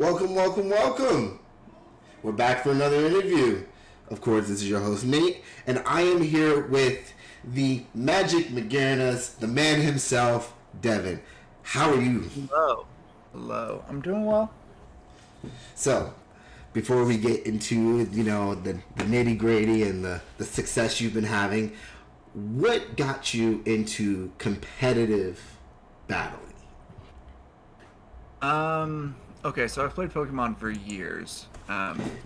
Welcome, welcome, welcome. We're back for another interview. Of course, this is your host, Nate, and I am here with the Magic Magernas, the man himself, Devon. How are you? Hello. Hello. I'm doing well. So, before we get into, the nitty-gritty and the success you've been having, what got you into competitive battling? Okay, so I've played Pokemon for years.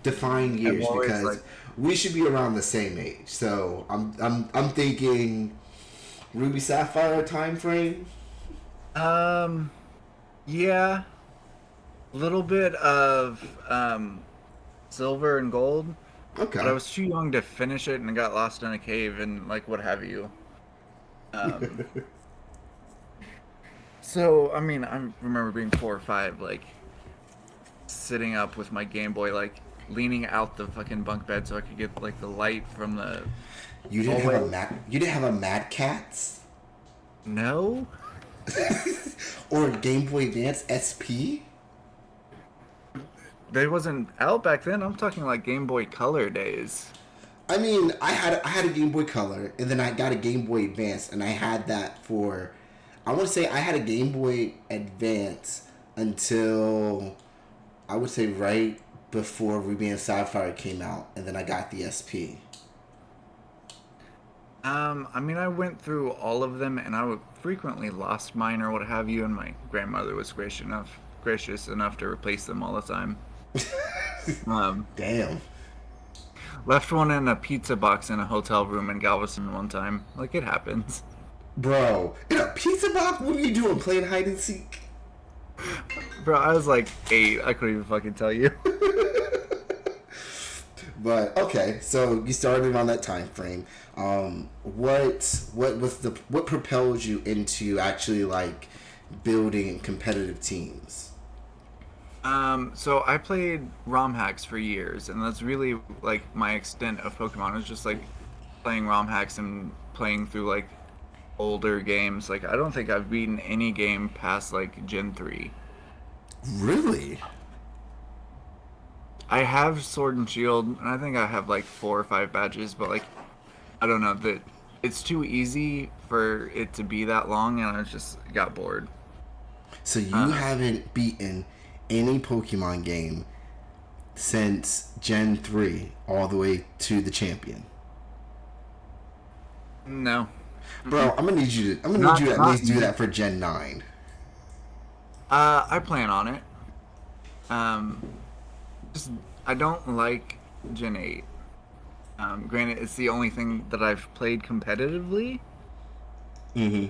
Define I'm years always because we should be around the same age. So I'm thinking Ruby Sapphire time frame. um, yeah, a little bit of, Silver and Gold, but I Okay. was too young to finish it and got lost in a cave and, like, what have you. Um, so, I mean, I remember being 4 or 5, like, sitting up with my Game Boy, like, leaning out the fucking bunk bed so I could get, like, the light from the You didn't have hallway. a Mad Cats No? or a Game Boy Advance SP. They wasn't out back then. I'm talking like Game Boy Color days. I mean, I had a Game Boy Color, and then I got a Game Boy Advance, and I had that for. I want to say I had a Game Boy Advance until I would say right before Ruby and Sapphire came out, and then I got the SP. I mean, I went through all of them, and I would frequently lost mine or what have you. And my grandmother was gracious enough to replace them all the time. Um, Damn. Left one in a pizza box in a hotel room in Galveston one time. Like it happens. Bro, in a pizza box? What are you doing? Playing hide and seek? Bro, I was like 8. I couldn't even fucking tell you. But okay, so you started around that time frame. What propelled you into actually like building competitive teams? So I played ROM hacks for years, and that's really like my extent of Pokemon. Is just like playing ROM hacks and playing through like older games. Like I don't think I've beaten any game past like Gen 3. Really? I have Sword and Shield, and I think I have like 4 or 5 badges, but like I don't know that it's too easy for it to be that long, and I just got bored. So you Uh, haven't beaten any Pokemon game since Gen 3 all the way to the champion. no, Bro, Mm-mm. I'm gonna need you not to at not least do even. that for Gen 9. I plan on it. Um, just I don't like Gen 8. Granted, it's the only thing that I've played competitively. Mm-hmm.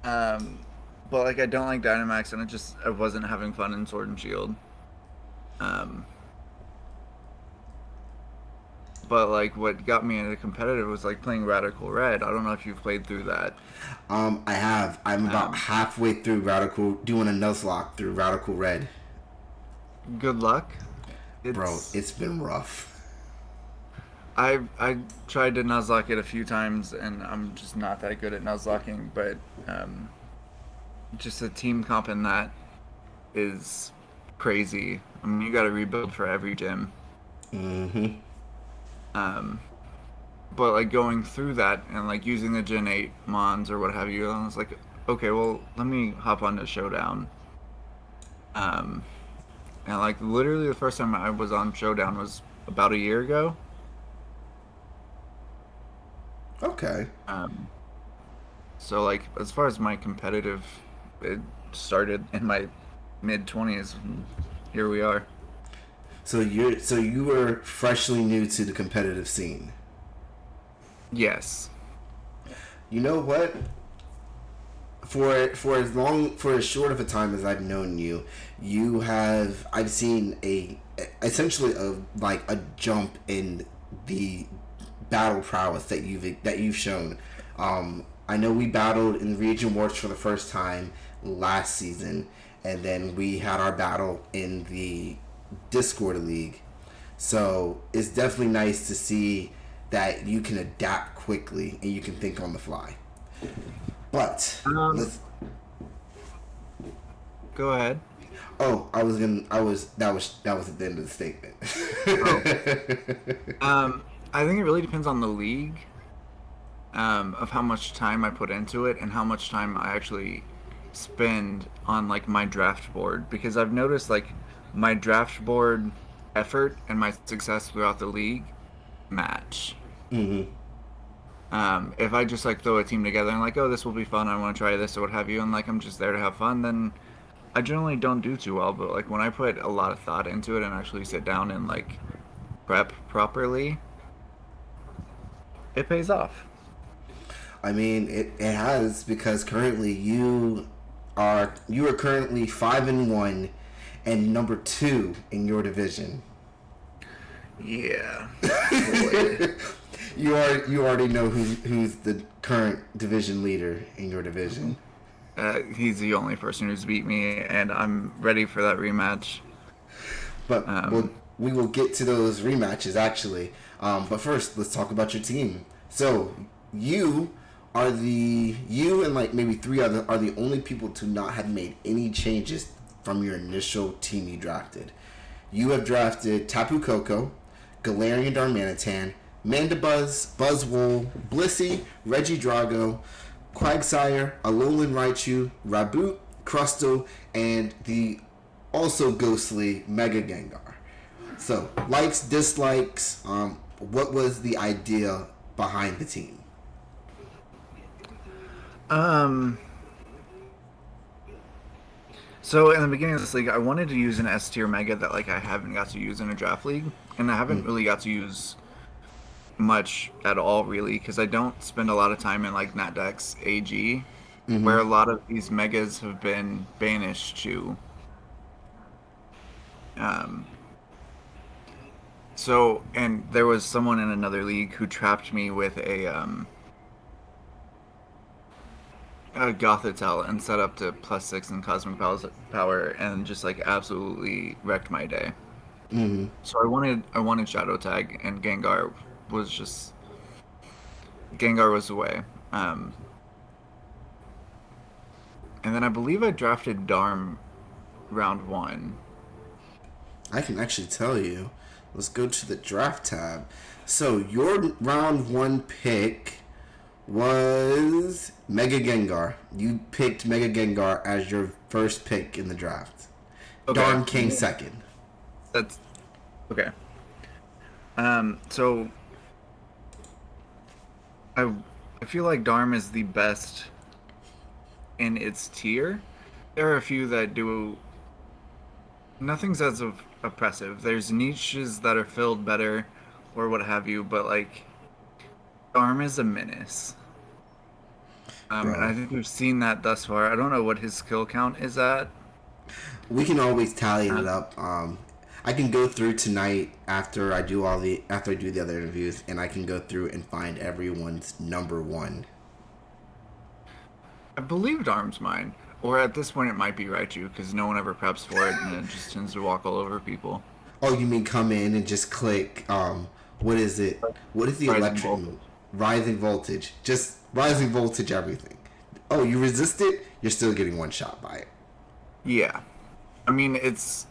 Um, but like I don't like Dynamax, and I wasn't having fun in Sword and Shield. Um, but like what got me into competitive was like playing Radical Red. I don't know if you've played through that. I have. I'm about Um, halfway through Radical, doing a Nuzlocke through Radical Red. Good luck. Bro, It's it's been rough. I tried to Nuzlocke it a few times, and I'm just not that good at Nuzlocking. But um, just the team comp in that is crazy. I mean, you got to rebuild for every gym. Mm-hmm. Um, but like going through that and like using the Gen 8 Mons or what have you, I was like, okay, well, let me hop on to Showdown. Um, and like literally the first time I was on Showdown was about a year ago. Okay. Um, so like as far as my competitive, it started in my mid 20s. Here we are. So you were freshly new to the competitive scene. Yes. You know what? For as short of a time as I've known you, I've seen a essentially a jump in the battle prowess that you've shown. I know we battled in Region Wars for the first time last season, and then we had our battle in the Discord League. So it's definitely nice to see that you can adapt quickly and you can think on the fly. But Um, let's Go ahead. Oh, that was at the end of the statement. Oh. I think it really depends on the league, of how much time I put into it and how much time I actually spend on like my draft board, because I've noticed like my draft board effort and my success throughout the league match. Hmm. If I just like throw a team together and like, oh, this will be fun, I want to try this or what have you, and like I'm just there to have fun, then I generally don't do too well. But like when I put a lot of thought into it and actually sit down and like prep properly, it pays off. I mean, it has, because currently you are currently 5-1 and number 2 in your division. Yeah. You already know who's the current division leader in your division. He's the only person who's beat me, and I'm ready for that rematch. But Um, we will get to those rematches actually. But first, let's talk about your team. So you you and like maybe 3 other are the only people to not have made any changes from your initial team you drafted. You have drafted Tapu Koko, Galarian Darmanitan, Mandibuzz, Buzzwole, Blissey, Regidrago, Quagsire, Alolan Raichu, Raboot, Crustle, and the also ghostly Mega Gengar. So, likes, dislikes, what was the idea behind the team? um, so in the beginning of this league, I wanted to use an S tier Mega that like I haven't got to use in a draft league, and I haven't really got to use much at all really, because I don't spend a lot of time in like NatDex AG, Mm-hmm. where a lot of these megas have been banished to. Um, so and there was someone in another league who trapped me with a Gothitelle and set up to +6 in cosmic power and just like absolutely wrecked my day. Mm-hmm. So I wanted Shadow Tag, and was just Gengar was away. Um, and then I believe I drafted Darm round one. I can actually tell you. Let's go to the draft tab. So, your round 1 pick was Mega Gengar. You picked Mega Gengar as your first pick in the draft. Okay, Darn came second. that's okay. So I I feel like Darm is the best in its tier. There are a few that do nothing's as oppressive. There's niches that are filled better or what have you, but like Darm is a menace. And I Bro, think we've seen that thus far. I don't know what his skill count is at. we can always tally it Uh, up. I can go through tonight after I do the other interviews, and I can go through and find everyone's number 1. I believe Darm's mine. Or at this point, it might be Raichu because no one ever preps for it and it just tends to walk all over people. Oh, you mean come in and just click? What is it? What is the Rising electric Voltage. move? Rising voltage. Just rising voltage. Everything. Oh, you resist it. You're still getting one shot by it. Yeah. I mean, it's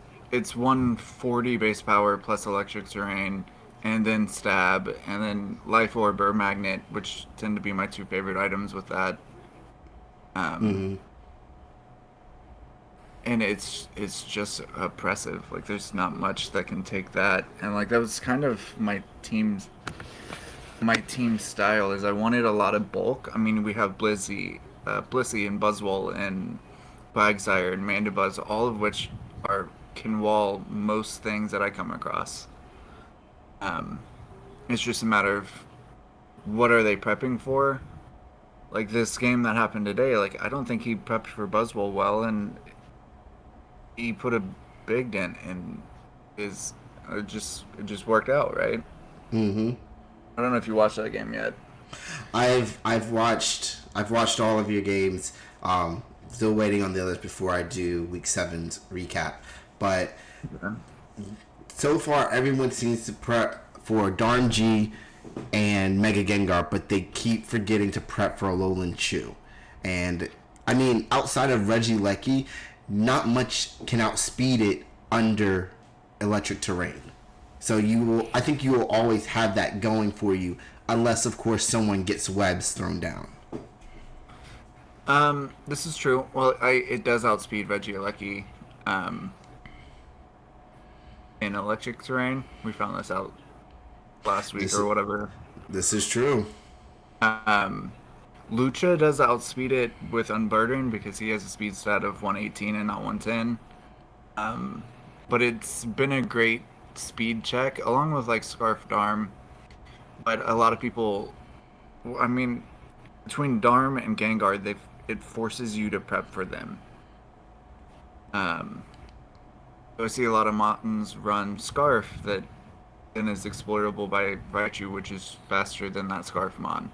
140 base power plus electric terrain, and then stab, and then life orb or magnet, which tend to be my two favorite items with that. Um, Mm-hmm. and it's just oppressive. Like there's not much that can take that, and like that was kind of my team style is I wanted a lot of bulk. I mean, we have Blissey and Buzzwole and Quagsire and Mandibuzz, all of which are can wall most things that I come across. Um, it's just a matter of what are they prepping for. Like this game that happened today, like I don't think he prepped for Buzzwole well, and he put a big dent in his. It just worked out, right? Mm-hmm. I don't know if you watched that game yet. I've watched all of your games. Still waiting on the others before I do week 7's recap. But Yeah. so far, everyone seems to prep for Darn G and Mega Gengar, but they keep forgetting to prep for Alolan Chew. And I mean, outside of Regilecki, not much can outspeed it under electric terrain. So I think you will always have that going for you, unless of course someone gets webs thrown down. This is true. Well, it does outspeed Regieleki, in electric terrain. We found this out last week or whatever. This is true. Lucha does outspeed it with Unburdened because he has a speed stat of 118 and not 110. But it's been a great speed check along with like Scarf Darm. But a lot of people, I mean, between Darm and Gengar, it forces you to prep for them. So I see a lot of Mottons run Scarf that then is exploitable by Raichu, which is faster than that Scarf Mon.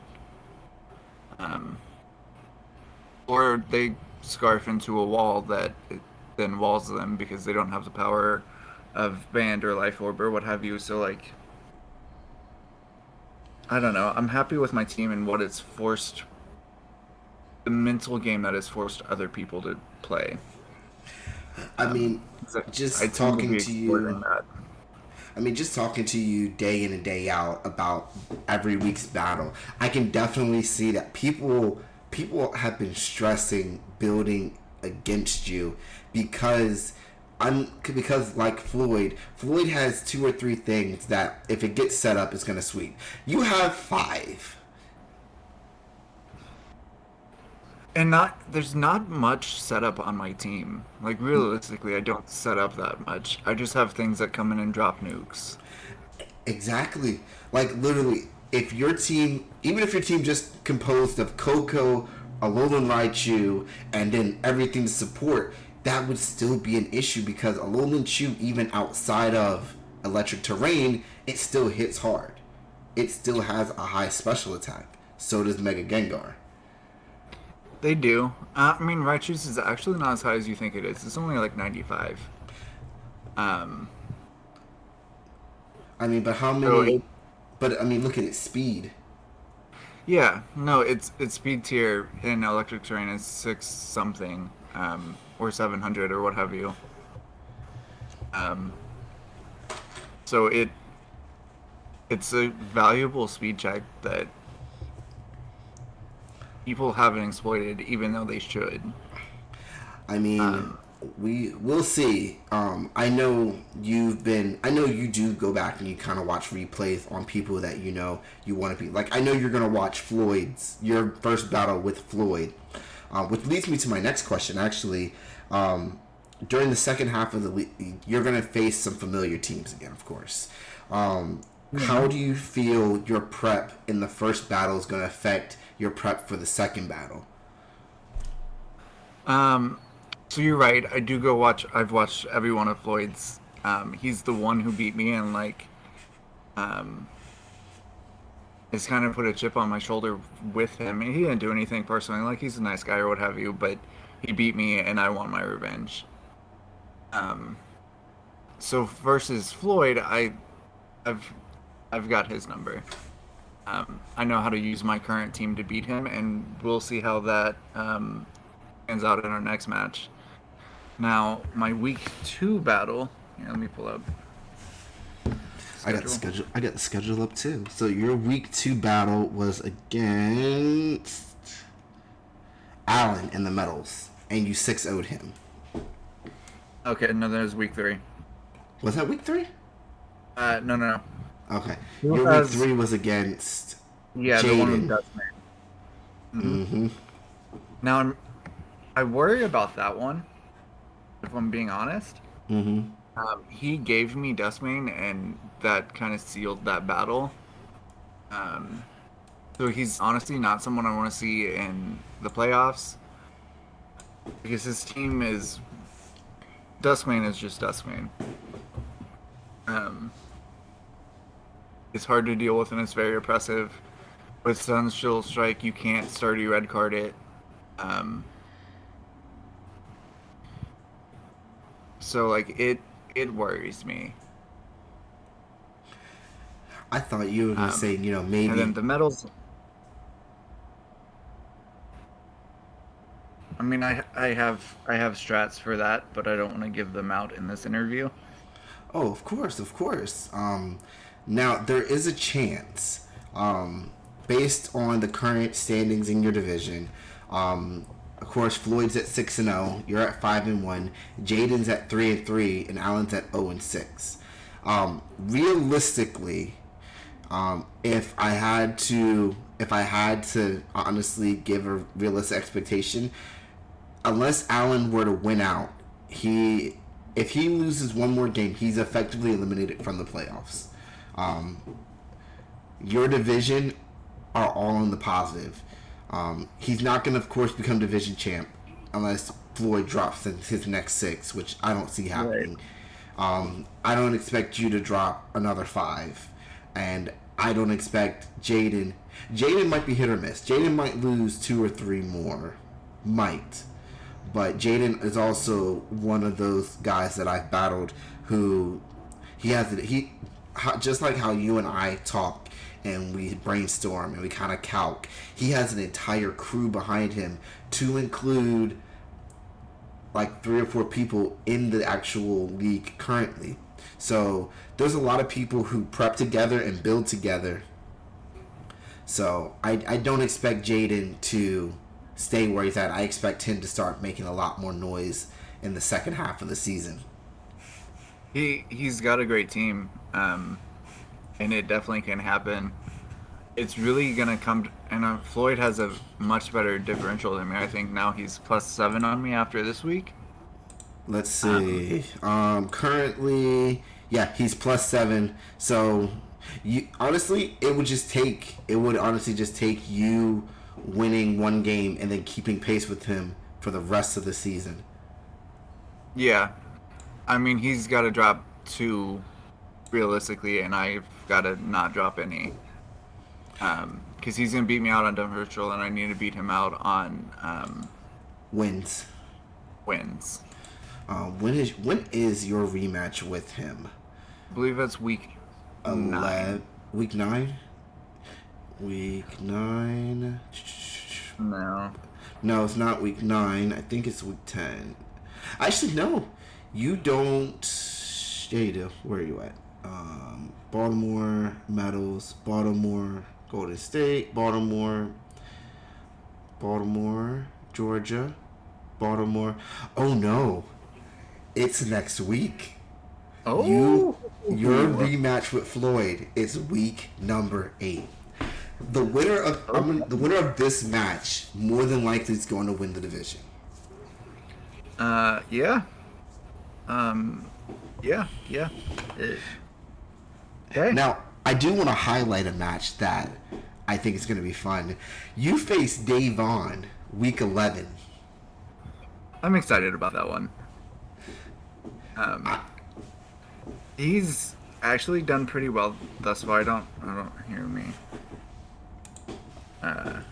Or they Scarf into a wall that then walls them because they don't have the power of Band or Life Orb or what have you. So, like, I don't know. I'm happy with my team and what it's forced, the mental game that it's forced other people to play. I mean, just talking to you. That. I mean, just talking to you day in and day out about every week's battle, I can definitely see that people have been stressing building against you because like Floyd has 2 or 3 things that if it gets set up, it's gonna sweep. You have 5. And there's not much setup on my team. Like, realistically, I don't set up that much. I just have things that come in and drop nukes. Exactly. Like, literally, if your team, even if your team just composed of Coco, Alolan Raichu, and then everything to support, that would still be an issue because Alolan Chew, even outside of electric terrain, it still hits hard. It still has a high special attack. So does Mega Gengar. They do. I mean, Raichu's is actually not as high as you think it is. It's only like 95. I mean, but how many? But I mean, look at its speed. Yeah, no, its speed tier in electric terrain is 6 something, or 700 or what have you. So it's a valuable speed check that people haven't exploited, even though they should. I mean, we'll see. I know you do go back and you kind of watch replays on people that you know you want to be. Like, I know you're going to watch your first battle with Floyd, which leads me to my next question, actually. During the second half of the league, you're going to face some familiar teams again, of course. How do you feel your prep in the first battle is going to affect your prep for the second battle? So you're right. I do go watch. I've watched every one of Floyd's. He's the one who beat me, and it's kind of put a chip on my shoulder with him. He didn't do anything personally. Like, he's a nice guy or what have you, but he beat me, and I want my revenge. So versus Floyd, I've got his number. I know how to use my current team to beat him, and we'll see how that ends out in our next match. Now, my week 2 battle. Here, let me pull up. I got the schedule up too. So your week 2 battle was against Allen in the metals, and you 6-0'd him. Okay, no, that was week 3. Was that week 3? No. Okay. Your week 3 was against Jaden. The one with Dustman. Mm-hmm. Now, I worry about that one, if I'm being honest. Mm-hmm. He gave me Dustmane, and that kind of sealed that battle. So he's honestly not someone I want to see in the playoffs, because his team is... Dustmane is just Dustmane. It's hard to deal with, and it's very oppressive. With Sunchill Strike, you can't Sturdy Red Card it. So, like, it worries me. I thought you were going to say, maybe... And then the metals... I mean, I have strats for that, but I don't want to give them out in this interview. Oh, of course, of course. Now there is a chance, based on the current standings in your division. Of course, Floyd's at 6-0. You're at 5-1. Jaden's at 3-3, and Allen's at 0-6. Realistically, if I had to honestly give a realistic expectation, unless Allen were to win out, if he loses one more game, he's effectively eliminated from the playoffs. Um, your division are all in the positive. He's not going to, of course, become division champ unless Floyd drops in his next 6, which I don't see happening. I don't expect you to drop another 5, and I don't expect Jaden. Jaden might be hit or miss. Jaden might lose 2 or 3 more, might. But Jaden is also one of those guys that I've battled who just like how you and I talk and we brainstorm and we kind of calc. He has an entire crew behind him, to include like 3 or 4 people in the actual league currently. So there's a lot of people who prep together and build together. So I don't expect Jaden to stay where he's at. I expect him to start making a lot more noise in the second half of the season. He's got a great team, and it definitely can happen. It's really gonna come, and Floyd has a much better differential than me. I think now he's +7 on me after this week. Let's see. Currently, yeah, he's +7. So, honestly, it would honestly just take you winning one game and then keeping pace with him for the rest of the season. Yeah, I mean he's got to drop 2 realistically, and I've got to not drop any. Because he's gonna beat me out on differential, and I need to beat him out on Wins. wins. When is your rematch with him? I believe that's week 9. Week 9. Week 9. No, it's not week 9. I think it's week 10. Actually, no. You don't. Yeah, you do. Where are you at? Baltimore, Metals, Baltimore, Golden State, Baltimore, Georgia, Baltimore. Oh no. It's next week. Oh. Your rematch with Floyd is week number 8. The winner of this match more than likely is going to win the division. Yeah. Yeah. Okay. Now, I do want to highlight a match that I think is going to be fun. You face Devon week 11. I'm excited about that one. He's actually done pretty well thus far. I don't hear me. I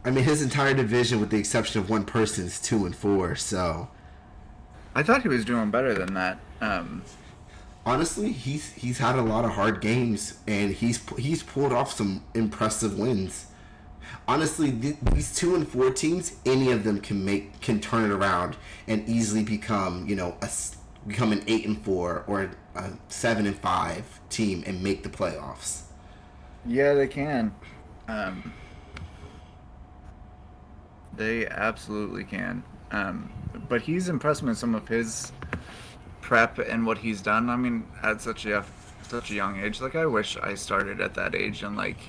mean, his entire division, with the exception of one person, is 2-4. So, I thought he was doing better than that. honestly, he's had a lot of hard games, and he's pulled off some impressive wins. Honestly, these 2-4 teams, any of them can turn it around and easily become become an 8-4 or a 7-5 team and make the playoffs. Yeah, they can. They absolutely can. But he's impressed me with some of his prep and what he's done. I mean, at such a young age, like I wish I started at that age. And like,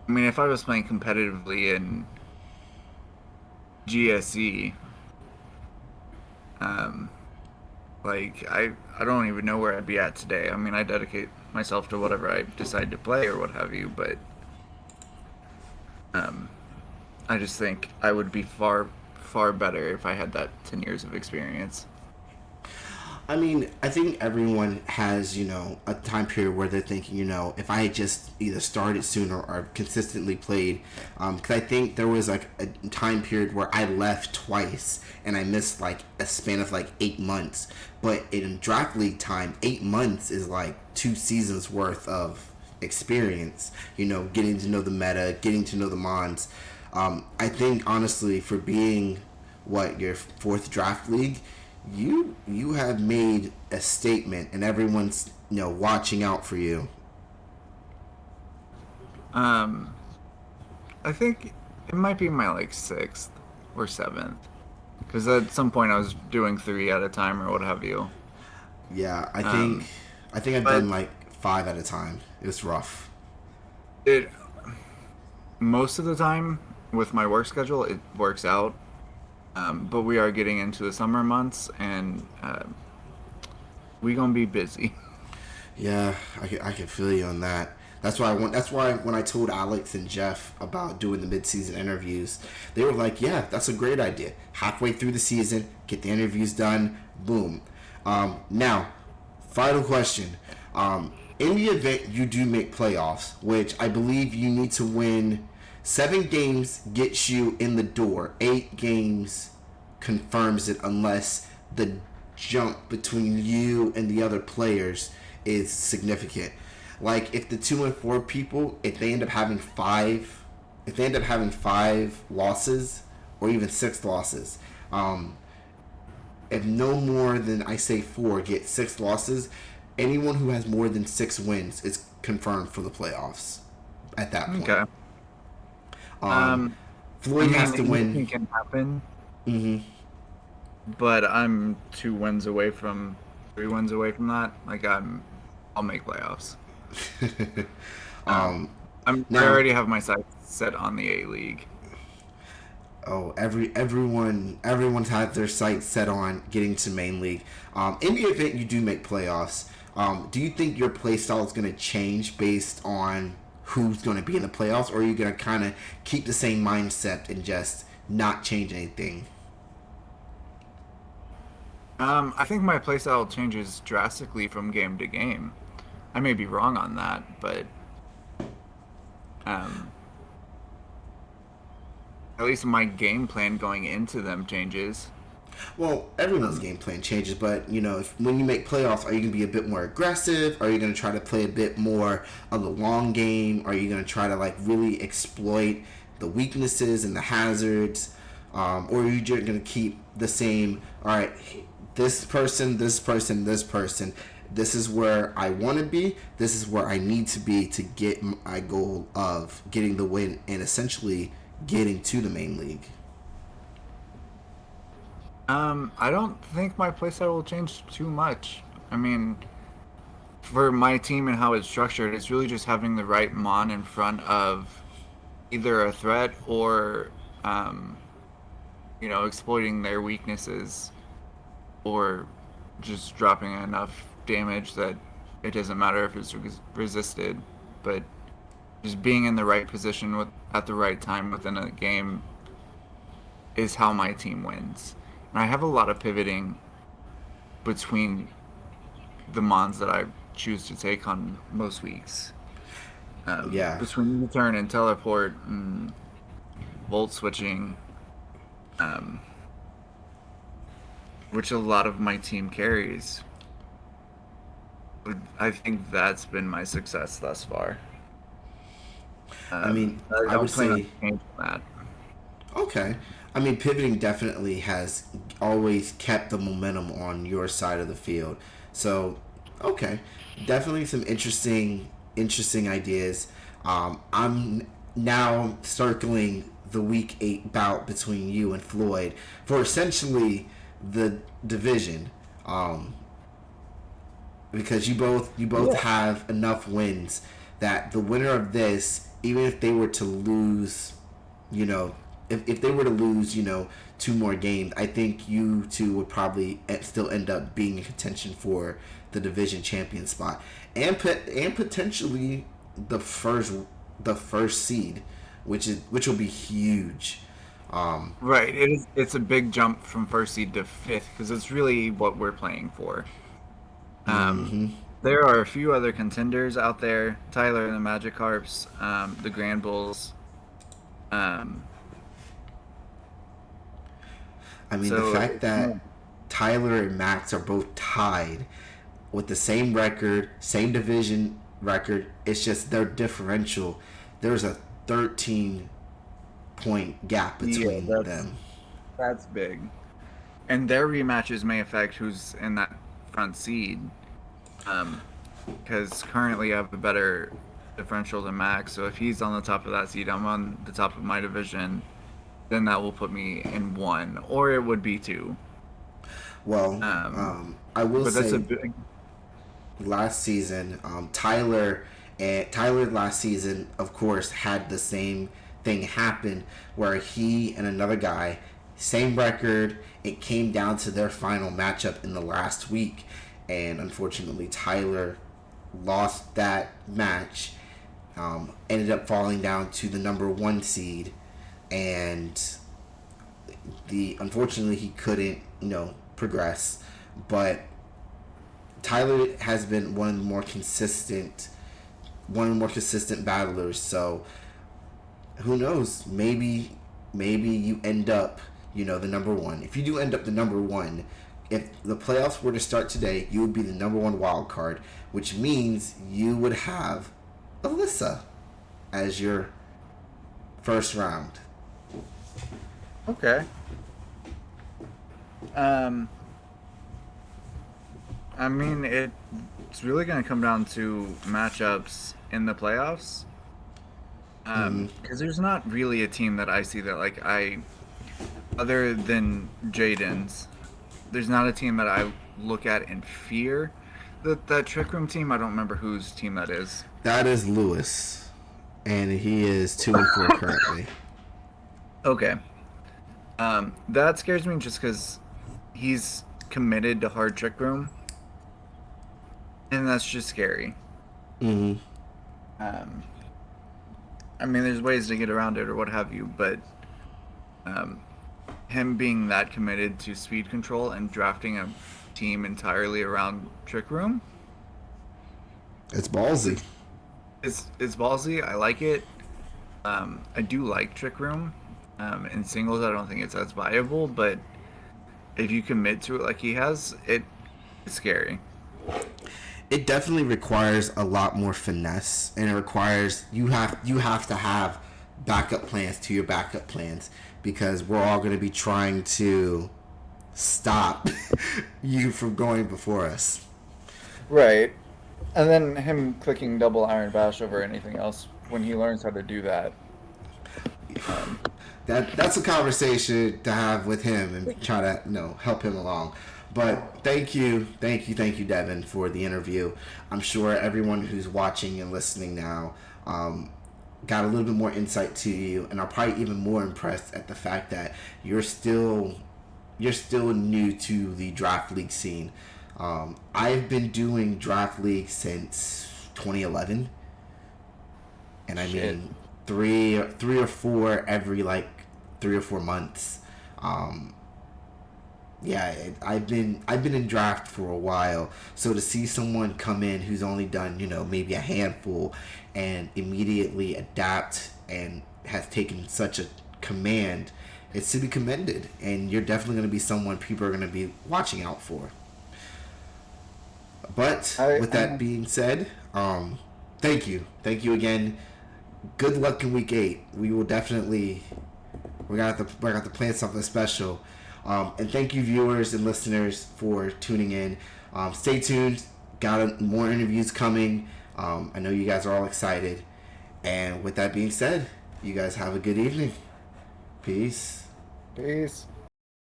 I mean, if I was playing competitively in GSE, like I don't even know where I'd be at today. I mean, I dedicate myself to whatever I decide to play or what have you, but I just think I would be far better if I had that 10 years of experience. I mean, I think everyone has, a time period where they're thinking, if I had just either started sooner or consistently played. Because I think there was like a time period where I left twice and I missed like a span of like 8 months. But in draft league time, 8 months is like 2 seasons worth of experience. Getting to know the meta, getting to know the mons. I think honestly, for being your fourth draft league, you have made a statement, and everyone's watching out for you. Um, I think it might be my like sixth or seventh, because at some point I was doing three at a time or what have you. Yeah, Um, I think I've but done like five at a time. It was rough. it most of the time with my work schedule it works out. But we are getting into the summer months, and we gonna be busy. Yeah, I can feel you on that. That's why when I told Alex and Jeff about doing the mid-season interviews, they were like, "Yeah, that's a great idea. Halfway through the season, get the interviews done. Boom." Now, final question. In the event you do make playoffs, which I believe you need to win 7 games, gets you in the door. 8 games confirms it, unless the jump between you and the other players is significant. Like if the 2 and 4 people, if they end up having 5 losses or even 6 losses, if no more than I say 4 get 6 losses, anyone who has more than 6 wins is confirmed for the playoffs. At that point, Okay. um, Um, I Floyd has mean, to win. anything can happen, Hmm. but I'm 2 wins away from 3 wins away from that. I'll make playoffs. Um, um, I Now, already have my sights set on the A League. oh, everyone's had their sights set on getting to main league. In the event you do make playoffs, do you think your play style is going to change based on who's going to be in the playoffs, or are you going to kind of keep the same mindset and just not change anything? I think my playstyle changes drastically from game to game. I may be wrong on that, but um, at least my game plan going into them changes. Well, everyone's Um, game plan changes, but when you make playoffs, are you going to be a bit more aggressive? Are you going to try to play a bit more of the long game? Are you going to try to like really exploit the weaknesses and the hazards, or are you just going to keep the same? All right, this person, this person, this person. This is where I want to be. This is where I need to be to get my goal of getting the win and essentially getting to the main league. I don't think my playstyle will change too much. I mean, for my team and how it's structured, it's really just having the right mon in front of either a threat or, um, exploiting their weaknesses or just dropping enough damage that it doesn't matter if it's resisted, but just being in the right position at the right time within a game is how my team wins. And I have a lot of pivoting between the mons that I choose to take on most weeks. Yeah, Between U-turn and teleport and volt switching, um, which a lot of my team carries. I think that's been my success thus far. I mean, I I would don't plan on say changing that. okay. I mean, pivoting definitely has always kept the momentum on your side of the field. So, okay, definitely some interesting ideas. I'm now circling the week 8 bout between you and Floyd for essentially the division, because you both Yeah. have enough wins that the winner of this, even if they were to lose, you know, if they were to lose, 2 more games, I think you two would probably still end up being in contention for the division champion spot, and potentially the first seed, which will be huge. Right. It's a big jump from first seed to fifth because it's really what we're playing for. Um, Hmm. there are a few other contenders out there: Tyler and the Magic Harps, the Grand Bulls. Um, I mean, the so fact that Tyler and Max are both tied with the same record, same division record, it's just their differential. There's a 13 point gap between them. That's big. And their rematches may affect who's in that front seed. Because currently I have a better differential than Max. So if he's on the top of that seed, I'm on the top of my division. Then that will put me in 1, or it would be 2. Well, I will but say that's a big... last season, Tyler last season, of course, had the same thing happen where he and another guy, same record. It came down to their final matchup in the last week, and unfortunately, Tyler lost that match. Ended up falling down to the number 1 seed, and unfortunately he couldn't progress. But Tyler has been one of the more consistent battlers. So who knows? Maybe you end up the number 1. If you do end up the number 1, if the playoffs were to start today, you would be the number 1 wild card, which means you would have Alyssa as your first round. Okay. I mean, it's really going to come down to matchups in the playoffs. Because there's not really a team that I see that other than Jaden's, there's not a team that I look at and fear. That Trick Room team, I don't remember whose team that is. That is Lewis, and he is 2-4 currently. Okay. That scares me just because he's committed to hard Trick Room, and that's just scary. Mm-hmm. I mean, there's ways to get around it or what have you, but him being that committed to speed control and drafting a team entirely around Trick Room, it's ballsy. It's ballsy. I like it. I do like Trick Room. In singles, I don't think it's as viable, but if you commit to it like he has, it's scary. It definitely requires a lot more finesse, and it requires you have to have backup plans to your backup plans, because we're all going to be trying to stop you from going before us. Right. And then him clicking double Iron Bash over anything else when he learns how to do that. That's a conversation to have with him and try to help him along. But thank you, Devon, for the interview. I'm sure everyone who's watching and listening now got a little bit more insight to you, and I'm probably even more impressed at the fact that you're still new to the draft league scene. I've been doing draft league since 2011, and I mean three or four every 3 or 4 months. I've been in draft for a while, so to see someone come in who's only done maybe a handful and immediately adapt and has taken such a command, it's to be commended, and you're definitely going to be someone people are going to be watching out for. But with that being said, thank you again. Good luck in week 8. We're gonna have to plan something special. And thank you, viewers and listeners, for tuning in. Stay tuned. Got more interviews coming. I know you guys are all excited. And with that being said, you guys have a good evening. Peace. Peace.